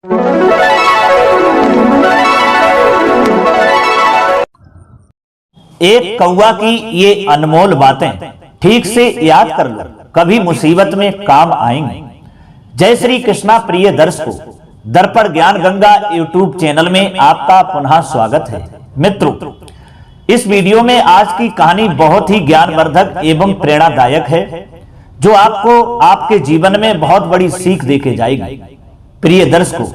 एक कौवा की ये अनमोल बातें ठीक से याद कर लो, कभी मुसीबत में काम आएंगे। जय श्री कृष्णा प्रिय दर्शकों, दर्पण ज्ञान गंगा यूट्यूब चैनल में आपका पुनः स्वागत है। मित्रों, इस वीडियो में आज की कहानी बहुत ही ज्ञानवर्धक एवं प्रेरणादायक है, जो आपको आपके जीवन में बहुत बड़ी सीख देके जाएगी। प्रिय दर्शकों,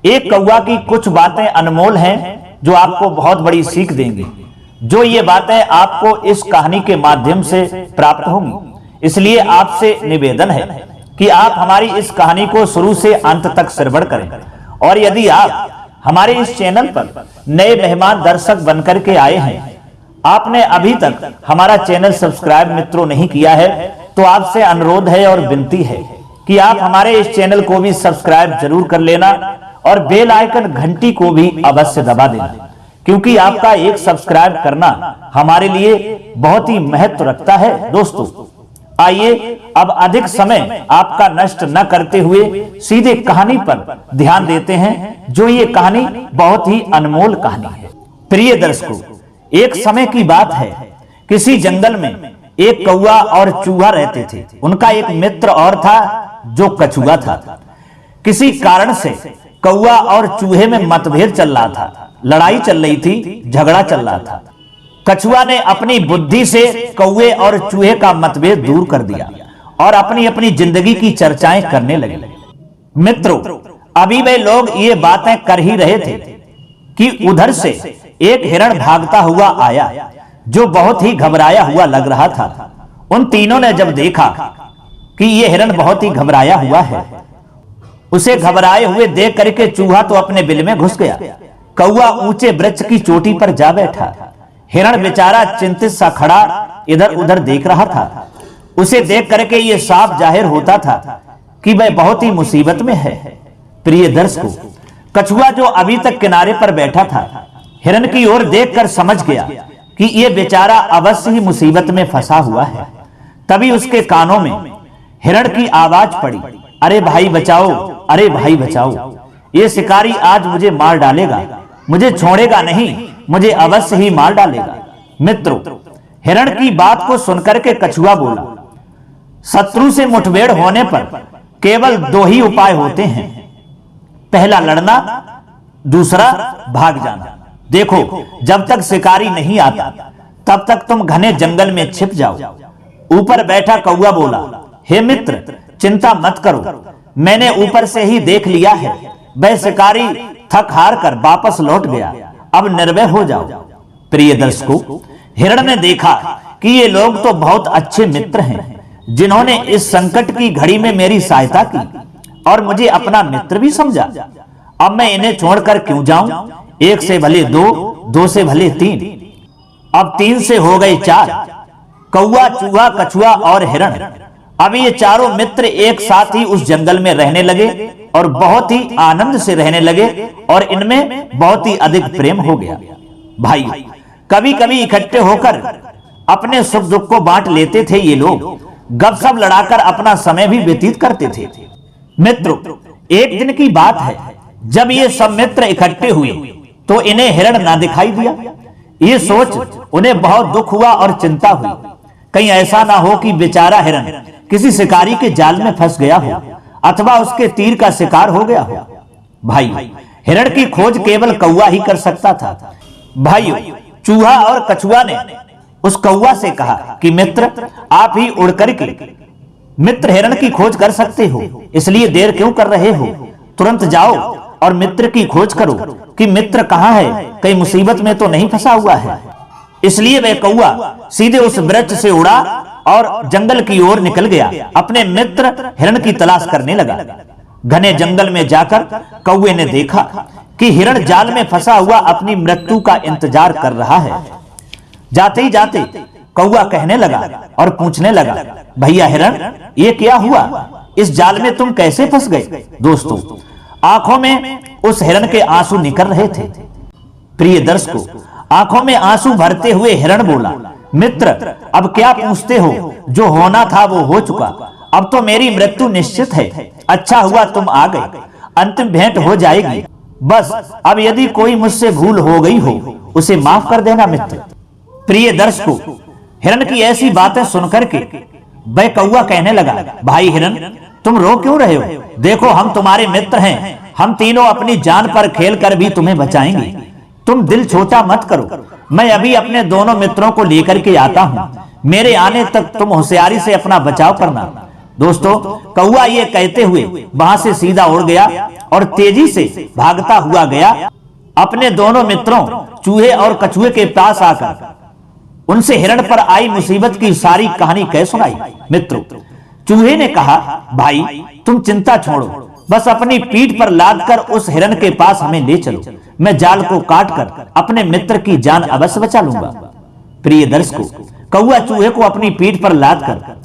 एक कौवा की कुछ बातें अनमोल हैं जो आपको बहुत बड़ी सीख देंगी। जो ये बातें आपको इस कहानी के माध्यम से प्राप्त होंगी, इसलिए आपसे निवेदन है कि आप हमारी इस कहानी को शुरू से अंत तक श्रवण करें। और यदि आप हमारे इस चैनल पर नए मेहमान दर्शक बनकर के आए हैं, आपने अभी तक हमारा चैनल सब्सक्राइब मित्रों नहीं किया है, तो आपसे अनुरोध है और विनती है कि आप हमारे इस चैनल को भी सब्सक्राइब जरूर कर लेना और बेल आइकन घंटी को भी अवश्य दबा देना, क्योंकि आपका एक सब्सक्राइब करना हमारे लिए बहुत ही महत्व रखता है। दोस्तों, आइए अब अधिक समय आपका नष्ट न करते हुए सीधे कहानी पर ध्यान देते हैं, जो ये कहानी बहुत ही अनमोल कहानी है। प्रिय दर्शकों, एक समय की बात है, किसी जंगल में एक कौवा और चूहा रहते थे। उनका एक मित्र और था जो कछुआ था। किसी कारण से कौवा और चूहे में मतभेद चल रहा था, लड़ाई चल रही थी, झगड़ा चल रहा था। कछुआ ने अपनी बुद्धि से कौवे और चूहे का मतभेद दूर कर दिया और अपनी अपनी जिंदगी की चर्चाएं करने लगे। मित्रों, अभी वे लोग ये बातें कर ही रहे थे कि उधर से एक हिरण भागता हुआ आया, जो बहुत ही घबराया हुआ लग रहा था। उन तीनों ने जब देखा कि ये हिरण बहुत ही घबराया हुआ है, उसे घबराए हुए देख करके चूहा तो अपने बिल में घुस गया। कौवा ऊंचे वृक्ष की चोटी पर जा बैठा। हिरण बेचारा चिंतित सा खड़ा इधर उधर देख रहा था। उसे देख करके ये साफ जाहिर होता था कि वह बहुत ही मुसीबत में है। प्रिय दर्शकों, कछुआ जो अभी तक किनारे पर बैठा था, हिरण की ओर देखकर समझ गया कि ये बेचारा अवश्य ही मुसीबत में फंसा हुआ है। तभी उसके कानों में हिरण की आवाज पड़ी, अरे भाई बचाओ, अरे भाई बचाओ, ये शिकारी आज मुझे मार डालेगा, मुझे छोड़ेगा नहीं, मुझे अवश्य ही मार डालेगा। मित्रों, हिरण की बात को सुनकर के कछुआ बोला, शत्रु से मुठभेड़ होने पर केवल दो ही उपाय होते हैं, पहला लड़ना, दूसरा भाग जाना। देखो, जब तक शिकारी नहीं आता तब तक तुम घने जंगल में छिप जाओ। ऊपर बैठा कौवा बोला, हे मित्र, चिंता मत करो, मैंने ऊपर से ही देख लिया है, वह शिकारी थक हार कर वापस लौट गया, अब निर्भय हो जाओ। प्रिय दर्शकों, हिरण ने देखा कि ये लोग तो बहुत अच्छे मित्र हैं, जिन्होंने इस संकट की घड़ी में मेरी सहायता की और मुझे अपना मित्र भी समझा। अब मैं इन्हें छोड़कर क्यों जाऊं? एक से भले दो, दो से भले तीन, अब तीन से हो गए चार। कौवा, चूहा, कछुआ और हिरण, अब ये चारों मित्र एक साथ ही उस जंगल में रहने लगे और बहुत ही आनंद से रहने लगे और इनमें बहुत ही अधिक प्रेम हो गया। भाई, कभी कभी इकट्ठे होकर अपने सुख दुख को बांट लेते थे। ये लोग गपशप लड़ाकर अपना समय भी व्यतीत करते थे। मित्रों, एक दिन की बात है, जब ये सब मित्र इकट्ठे हुए तो इन्हें हिरण ना दिखाई दिया। ये सोच उन्हें बहुत दुख हुआ और चिंता हुई, कहीं ऐसा ना हो कि बेचारा हिरण किसी शिकारी के जाल में फंस गया हो अथवा उसके तीर का शिकार हो गया हो। भाई, हिरण की खोज केवल कौवा ही कर सकता था। भाइयों, चूहा और कछुआ ने उस कौवा से कहा कि मित्र, आप ही उड़ करके मित्र हिरण की खोज कर सकते हो, इसलिए देर क्यों कर रहे हो? तुरंत जाओ और मित्र की खोज करो कि मित्र कहाँ है, कहीं मुसीबत में तो नहीं फंसा हुआ है। इसलिए वह कौवा सीधे उस वृक्ष से उड़ा और जंगल की ओर निकल गया, अपने मित्र हिरण की तलाश करने लगा। घने जंगल में जाकर कौवे ने देखा कि हिरण जाल में फंसा हुआ अपनी मृत्यु का इंतजार कर रहा है। जाते ही जाते कौवा कहने लगा और पूछने लगा, भैया हिरण, ये क्या हुआ? इस जाल में तुम कैसे फंस गए? दोस्तों, आंखों में उस हिरण के आंसू निकल रहे थे। प्रिय दर्शकों, आंखों में आंसू भरते हुए हिरण बोला, मित्र, अब क्या पूछते हो? जो होना था वो हो चुका, अब तो मेरी मृत्यु निश्चित है। अच्छा हुआ तुम आ गए, अंतिम भेंट हो जाएगी। बस अब यदि कोई मुझसे भूल हो गई हो उसे माफ कर देना मित्र। प्रिय दर्शकों, हिरण की ऐसी बातें सुनकर के वह कौवा कहने लगा, भाई हिरण तुम रो क्यों रहे हो? देखो हम तुम्हारे मित्र हैं, हम तीनों अपनी जान पर खेल कर भी तुम्हें बचाएंगे। तुम दिल छोटा मत करो, मैं अभी अपने दोनों मित्रों को लेकर के आता हूं। मेरे आने तक तुम होशियारी से अपना बचाव करना। दोस्तों, कौवा ये कहते हुए वहां से सीधा उड़ गया और तेजी से भागता हुआ गया। अपने दोनों मित्रों चूहे और कछुए के पास आकर उनसे हिरण पर आई मुसीबत की सारी कहानी कह सुनाई। मित्रों, चूहे ने कहा, भाई तुम चिंता छोड़ो, बस अपनी पीठ पर लादकर उस हिरण के पास हमें ले चलो। मैं जाल को काटकर अपने मित्र की जान अवश्य बचा लूंगा। प्रिय दर्शकों, कौवा चूहे को अपनी पीठ पर लादकर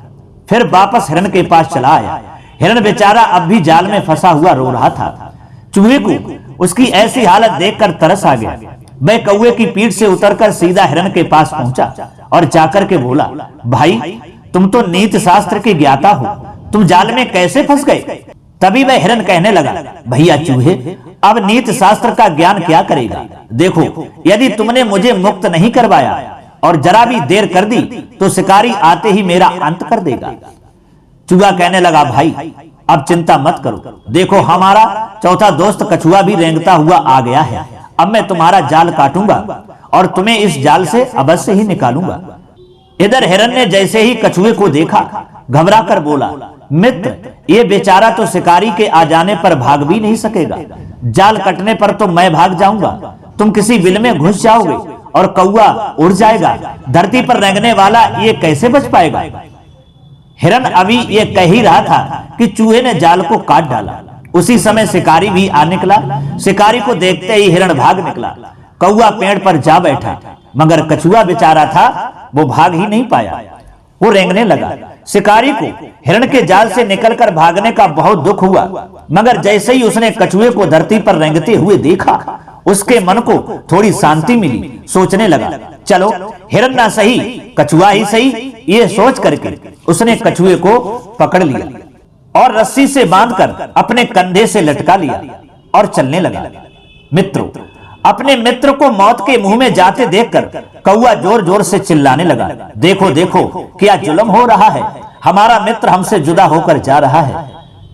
फिर वापस हिरण के पास चला आया। हिरण बेचारा अब भी जाल में फंसा हुआ रो रहा था। चूहे को उसकी ऐसी हालत देखकर तरस आ गया। वह कौवे की पीठ से उतरकर सीधा हिरण के पास पहुंचा और जाकर के बोला, भाई तुम तो नीति शास्त्र के ज्ञाता हो, तुम जाल में कैसे फंस गए? तभी वह हिरण कहने लगा, भैया चूहे, अब नीति शास्त्र का ज्ञान क्या करेगा? देखो, यदि तुमने मुझे मुक्त नहीं करवाया और जरा भी देर कर दी तो शिकारी आते ही मेरा अंत कर देगा। चूहा कहने लगा, भाई अब चिंता मत करो, देखो हमारा चौथा दोस्त कछुआ भी रेंगता हुआ आ गया है। अब मैं तुम्हारा जाल काटूंगा और तुम्हें इस जाल से अवश्य ही निकालूंगा। इधर हिरण ने जैसे ही कछुए को देखा घबरा कर बोला, मित्र ये बेचारा तो शिकारी के आ जाने पर भाग भी नहीं सकेगा। जाल कटने पर तो मैं भाग जाऊंगा, तुम किसी बिल में घुस जाओगे और कौवा उड़ जाएगा। धरती पर रेंगने वाला ये कैसे बच पाएगा? हिरण अभी ये कह ही रहा था कि चूहे ने जाल को काट डाला। उसी समय शिकारी भी आ निकला। शिकारी को देखते ही हिरण भाग निकला। कौवा पेड़ पर जा बैठा, मगर कछुआ बेचारा था वो भाग ही नहीं पाया, वो रेंगने लगा। शिकारी को हिरण के जाल से निकलकर भागने का बहुत दुख हुआ, मगर जैसे ही उसने कछुए को धरती पर रेंगते हुए देखा उसके मन को थोड़ी शांति मिली। सोचने लगा, चलो हिरण ना सही कछुआ ही सही। ये सोच करके उसने कछुए को पकड़ लिया और रस्सी से बांधकर अपने कंधे से लटका लिया और चलने लगा। मित्रों, अपने मित्र को मौत के मुंह में जाते देखकर कौवा जोर जोर से चिल्लाने लगा, देखो देखो क्या जुल्म हो रहा है, हमारा मित्र हमसे जुदा होकर जा रहा है।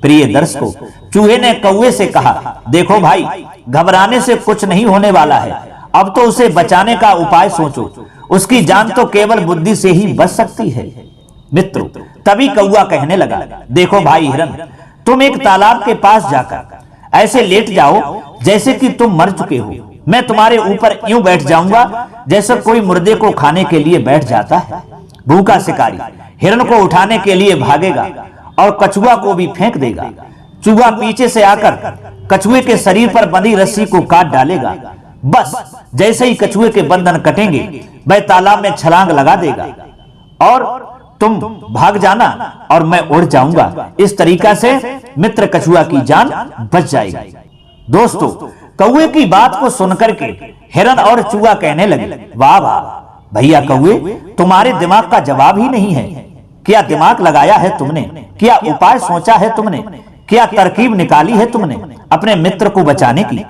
प्रिय दर्शकों, चूहे ने कौवे से कहा, देखो भाई घबराने से कुछ नहीं होने वाला है, अब तो उसे बचाने का उपाय सोचो, उसकी जान तो केवल बुद्धि से ही बच सकती है। मित्रों, तभी कौवा कहने लगा, देखो भाई हिरण, तुम एक तालाब के पास जाकर ऐसे लेट जाओ जैसे कि तुम मर चुके हो। मैं तुम्हारे ऊपर यूं बैठ जाऊंगा जैसे कोई मुर्दे को खाने के लिए बैठ जाता है। भूखा शिकारी हिरण को उठाने के लिए भागेगा और कछुआ को भी फेंक देगा। चूहा पीछे से आकर कछुए के शरीर पर बंधी रस्सी को काट डालेगा। बस जैसे ही कछुए के बंधन कटेंगे वह तालाब में छलांग लगा देगा और तुम भाग जाना और मैं उड़ जाऊंगा। इस तरीका से मित्र कछुआ की जान बच जाएगी। दोस्तों, कौवे की बात को सुनकर के हिरण और चूहा कहने लगे, वाह वाह भैया कौवे, तुम्हारे दिमाग का जवाब ही नहीं है। क्या दिमाग लगाया है तुमने, क्या उपाय सोचा है तुमने, क्या तरकीब निकाली है तुमने अपने मित्र को बचाने की।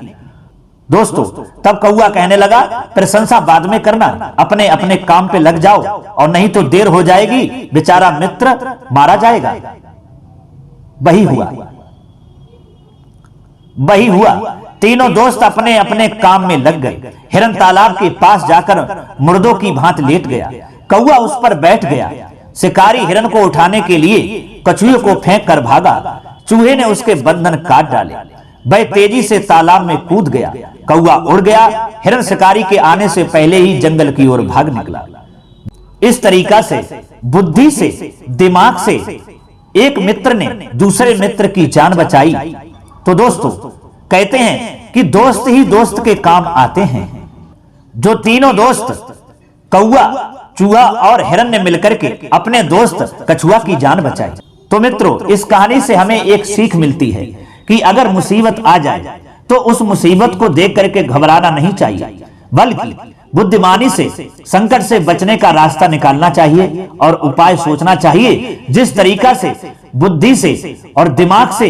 दोस्तों, तब कौवा कहने लगा, प्रशंसा बाद में करना, अपने अपने काम पे लग जाओ और नहीं तो देर हो जाएगी, बेचारा मित्र मारा जाएगा। वही हुआ। तीनों दोस्त अपने अपने काम में लग गए। हिरण तालाब के पास जाकर मुर्दों की भांति लेट गया। कौवा उस पर बैठ गया। शिकारी हिरण को उठाने के लिए कछुए को फेंक कर भागा। चूहे ने उसके बंधन काट डाले। वह तेजी से तालाब में कूद गया। कौवा उड़ गया। हिरण शिकारी के आने से पहले ही जंगल की ओर भाग निकला। इस तरीका से बुद्धि से, दिमाग से एक मित्र ने दूसरे मित्र की जान बचाई। तो दोस्तों, कहते हैं कि दोस्त ही दोस्त के काम आते हैं। जो तीनों दोस्त कौवा, चूहा और हिरण ने मिलकर के अपने दोस्त कछुआ की जान बचाई। तो मित्रों, इस कहानी से हमें एक सीख मिलती है कि अगर मुसीबत आ जाए तो उस मुसीबत को देख करके घबराना नहीं चाहिए, बल्कि बुद्धिमानी से संकट से बचने का रास्ता निकालना चाहिए और उपाय सोचना चाहिए, जिस तरीका से बुद्धि से और दिमाग से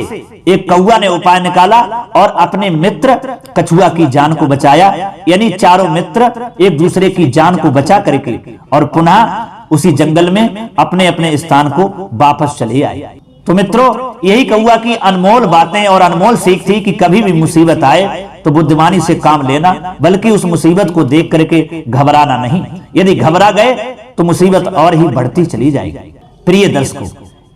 एक कौवा ने उपाय निकाला और अपने मित्र कछुआ की जान को बचाया। यानी चारों मित्र एक दूसरे की जान को बचा करके और पुनः उसी जंगल में अपने अपने स्थान को वापस चले आए। तो मित्रों, यही कौवा की अनमोल बातें और अनमोल सीख थी कि कभी भी मुसीबत आए तो बुद्धिमानी से काम लेना, बल्कि उस मुसीबत को देख करके घबराना नहीं। यदि घबरा गए तो मुसीबत और ही बढ़ती चली जाएगी। प्रिय दर्शकों,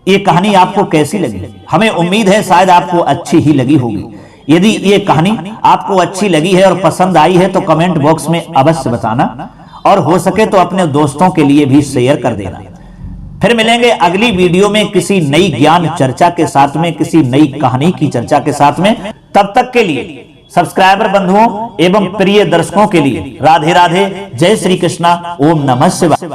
ये कहानी आपको कैसी लगी? हमें उम्मीद है शायद आपको अच्छी ही लगी होगी। यदि ये कहानी आपको अच्छी लगी है और पसंद आई है तो कमेंट बॉक्स में अवश्य बताना, और हो सके तो अपने दोस्तों के लिए भी शेयर कर देना। फिर मिलेंगे अगली वीडियो में किसी नई ज्ञान चर्चा के साथ में, किसी नई कहानी की चर्चा के साथ में। तब तक के लिए सब्सक्राइबर बंधुओं एवं प्रिय दर्शकों के लिए राधे राधे, जय श्री कृष्णा, ओम नमः शिवाय।